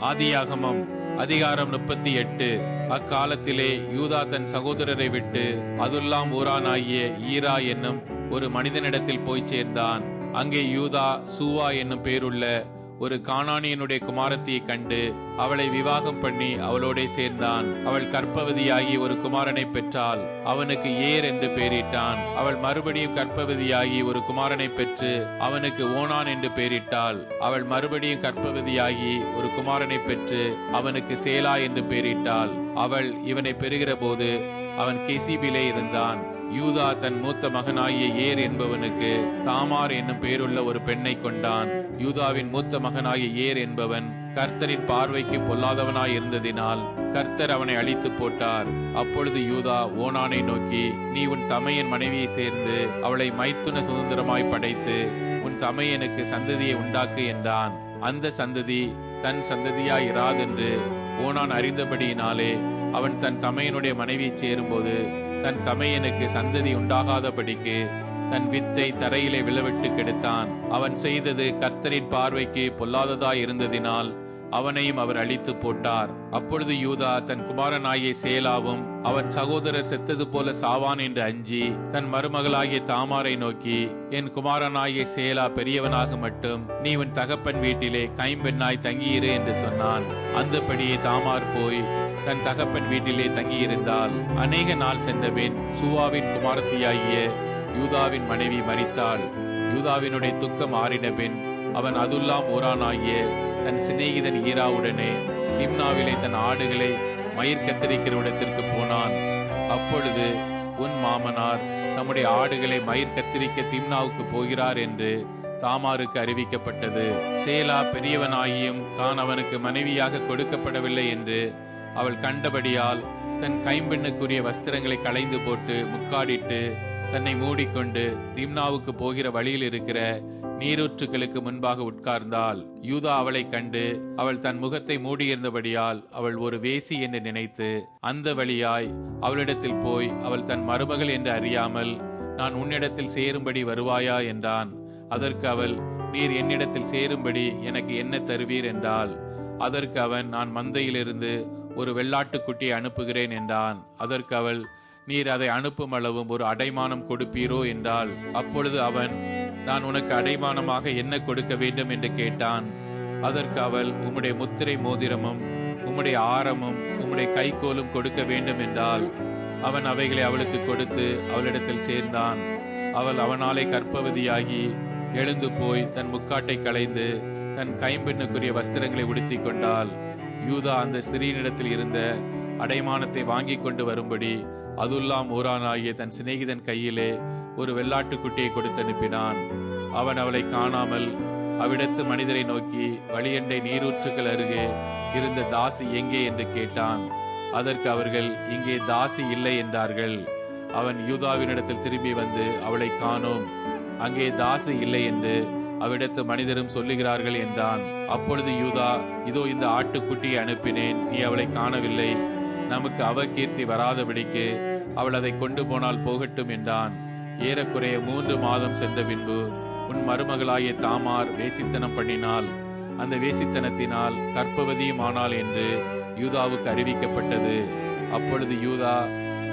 ஆதியாகமம் அதிகாரம் 38. அக்காலத்திலே யூதா தன் சகோதரரை விட்டு அதுல்லாம் ஊரானாகிய ஈரா என்னும் ஒரு மனிதனிடத்தில் போய் சேர்ந்தான். அங்கே யூதா சூவா என்னும் பேருள்ள ஒரு கானானியனுடைய குமாரத்தியை கண்டு அவளை விவாகம் பண்ணி அவளோட சேர்ந்தான். அவள் கர்ப்பவதியாகி ஒரு குமாரனை பெற்றாள். அவனுக்கு ஏர் என்று பெயரிட்டான். அவள் மறுபடியும் கர்ப்பவதியாகி ஒரு குமாரனை பெற்று அவனுக்கு ஓனான் என்று பெயரிட்டாள். அவள் மறுபடியும் கர்ப்பவதியாகி ஒரு குமாரனை பெற்று அவனுக்கு சேலா என்று பெயரிட்டாள். அவள் இவனை பெறுகிற போது அவன் கெசிபிலே இருந்தான். யூதா தன் மூத்த மகனாகிய ஏர் என்பவனுக்கு தாமார் என்னும் பேருள்ள ஒரு பெண்ணை கொண்டான். யூதாவின் மூத்த மகனாகிய ஏர் என்பவன் கர்த்தரின் பார்வைக்கு பொல்லாதவனாய் இருந்ததினால் கர்த்தர் அவனை அழித்து போட்டார். அப்பொழுது யூதா ஓனானை நோக்கி, நீ உன் தமையன் மனைவியை சேர்ந்து அவளை மைத்துன சுதந்திரமாய் படைத்து உன் தமையனுக்கு சந்ததியை உண்டாக்கு என்றான். அந்த சந்ததி தன் சந்ததியாய் இராதென்று ஓனான் அறிந்தபடியினாலே அவன் தன் தமையனுடைய மனைவியை சேரும்போது தன் தமையனுக்கு சந்ததி உண்டாகாதபடிக்கு தன் வித்தை தரையிலே விழவிட்டு கெடுத்தான். அவன் செய்தது கர்த்தரின் பார்வைக்கு பொல்லாததாய் இருந்ததினால் அவனையும் அவர் அழித்து போட்டார். அப்பொழுது யூதா தன் குமாரனாகிய சேலாவும் அவன் சகோதரர் செத்தது போல சாவான் என்று அஞ்சி தன் மருமகளாகிய தாமாரை நோக்கி, என் குமாரனாகிய சேலா பெரியவனாக மட்டும் நீ உன் தகப்பன் வீட்டிலே கைம்பெண்ணாய் தங்கியிரு என்று சொன்னான். அந்தபடியே தாமார் போய் தன் தகப்பன் வீட்டிலே தங்கியிருந்தால். அநேக நாள் சென்றபின் சூவாவின் குமாரத்தியாகிய யூதாவின் மனைவி மரித்தாள். யூதாவினுடைய துக்கம் ஆறின பின் அவன் அதுல்லாம் ஊரானாகிய தன் சிநேகிதன் ஈராவுடனே திம்னாவிலே தன் ஆடுகளை மயிர் கத்தரிக்கிற இடத்திற்கு போனான். அப்பொழுது உன் மாமனார் தம்முடைய ஆடுகளை மயிர் கத்திரிக்க திம்னாவுக்கு போகிறார் என்று தாமாருக்கு அறிவிக்கப்பட்டது. சேலா பெரியவனாகியும் தான் அவனுக்கு மனைவியாக கொடுக்கப்படவில்லை என்று அவள் கண்டபடியால் தன் கைம்பெண்ணுக்குரிய வஸ்திரங்களை களைந்து போட்டு முக்காடிட்டு தன்னை மூடிக்கொண்டு திம்னாவுக்கு போகிற வழியில் இருக்கிற நீரூற்றுகளுக்கு முன்பாக உட்கார்ந்தாள். யூதா அவளை கண்டு அவள் தன் முகத்தை மூடியிருந்தபடியால் அவள் ஒரு வேசி என்று நினைத்து அந்த வழியாய் அவளிடத்தில் போய் அவள் தன் மருமகள் என்று அறியாமல், நான் உன்னிடத்தில் சேரும்படி வருவாயா என்றான். அதற்கு அவள், நீர் என்னிடத்தில் சேரும்படி எனக்கு என்ன தருவீர் என்றாள். அதற்கு அவன், நான் மந்தையிலிருந்து ஒரு வெள்ளாட்டுக்குட்டியை அனுப்புகிறேன் என்றான். அதற்கு அவள், நீர் அதை அனுப்பும் அளவும் ஒரு அடைமானம் கொடுப்பீரோ என்றாள். அப்பொழுது அவன், நான் உனக்கு அடைமானமாக என்ன கொடுக்க வேண்டும் என்று கேட்டான். அதற்கு அவள், உம்முடைய முத்திரை மோதிரமும் உம்முடைய ஆரமும் உம்முடைய கைக்கோலும் கொடுக்க வேண்டும் என்றாள். அவன் அவைகளை அவளுக்கு கொடுத்து அவளிடத்தில் சேர்ந்தான். அவள் அவனாலே கர்ப்பவதியாகி எழுந்து போய் தன் முக்காட்டை களைந்து தன் கைம்பெண்ணுக்குரிய வஸ்திரங்களை உடுத்தி கொண்டாள். யூதா அந்த ஸ்திரீனிடத்தில் இருந்த அடைமானத்தை வாங்கி கொண்டு வரும்படி அதுல்லாம் ஊரானாகிய தன் சிநேகிதன் கையிலே ஒரு வெள்ளாட்டுக்குட்டியை கொடுத்து அனுப்பினான். அவன் அவளை காணாமல் அவ்விடத்து மனிதரை நோக்கி, வழியண்டை நீரூற்றுகள் அருகே இருந்த தாசி எங்கே என்று கேட்டான். அதற்கு அவர்கள், இங்கே தாசி இல்லை என்றார்கள். அவன் யூதாவினிடத்தில் திரும்பி வந்து, அவளை காணோம், அங்கே தாசி இல்லை என்று அவ்விடத்து மனிதரும் சொல்லுகிறார்கள் என்றான். அப்பொழுது யூதா, இதோ இந்த ஆட்டுக்குட்டியை அனுப்பினேன், நீ அவளை காணவில்லை, நமக்கு அவகீர்த்தி வராதபடிக்கு அவள் அதை கொண்டு போனால் போகட்டும் என்றான். ஏறக்குறைய 3 மாதம் சென்ற பின்பு உன் மருமகளாகிய தாமார் வேசித்தனம் பண்ணினாள். அந்த வேசித்தனத்தினால் கர்ப்பவதியும் ஆனாள் என்று யூதாவுக்கு அறிவிக்கப்பட்டது. அப்பொழுது யூதா,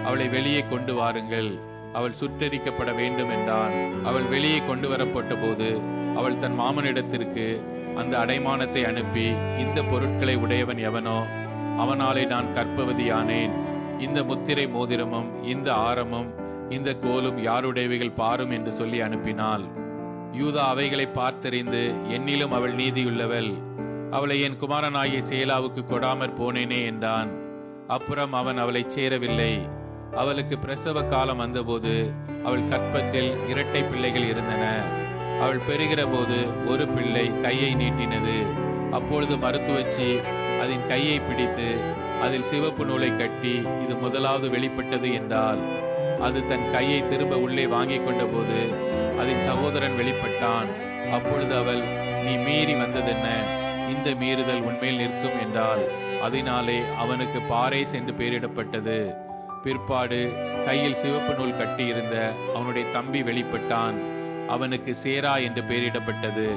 அவளை வெளியே கொண்டு வாருங்கள், அவள் சுட்டெரிக்கப்பட வேண்டும் என்றான். அவள் வெளியே கொண்டு வரப்பட்ட போது அவள் தன் மாமனிடத்திற்கு அந்த அடைமானத்தை அனுப்பி, இந்த பொருட்களை உடையவன் எவனோ அவனாலே நான் கர்ப்பவதியானேன். இந்த முத்திரை மோதிரமும் இந்த ஆரமும் இந்த கோலும் யாருடையவைகள் பாரும் என்று சொல்லி அனுப்பினாள். யூதா அவைகளை பார்த்தறிந்து, என்னிலும் அவள் நீதியுள்ளவள், அவளை என் குமாரனாகிய சேலாவுக்கு கொடாமற் போனேனே என்றான். அப்புறம் அவன் அவளை சேரவில்லை. அவளுக்கு பிரசவ காலம் வந்தபோது அவள் கற்பத்தில் 2 பிள்ளைகள் இருந்தன. அவள் பெறுகிற போது ஒரு பிள்ளை கையை நீட்டினது. அப்பொழுது மருத்துவச்சி அதன் கையை பிடித்து அதில் சிவப்பு நூலை கட்டி, இது முதலாவது வெளிப்பட்டது என்றால். அது தன் கையை திரும்ப உள்ளே வாங்கி கொண்ட போது அதன் சகோதரன் வெளிப்பட்டான். அப்பொழுது அவள், நீ மீறி வந்ததென்ன, இந்த மீறுதல் உன்மேல் நிற்கும் என்றாள். அதனாலே அவனுக்கு பாரேஸ் என்று பெயரிடப்பட்டது. பிற்பாடு கையில் சிவப்பு நூல் கட்டியிருந்த அவனுடைய தம்பி வெளிப்பட்டான். அவனுக்கு சேரா என்று பெயரிடப்பட்டது.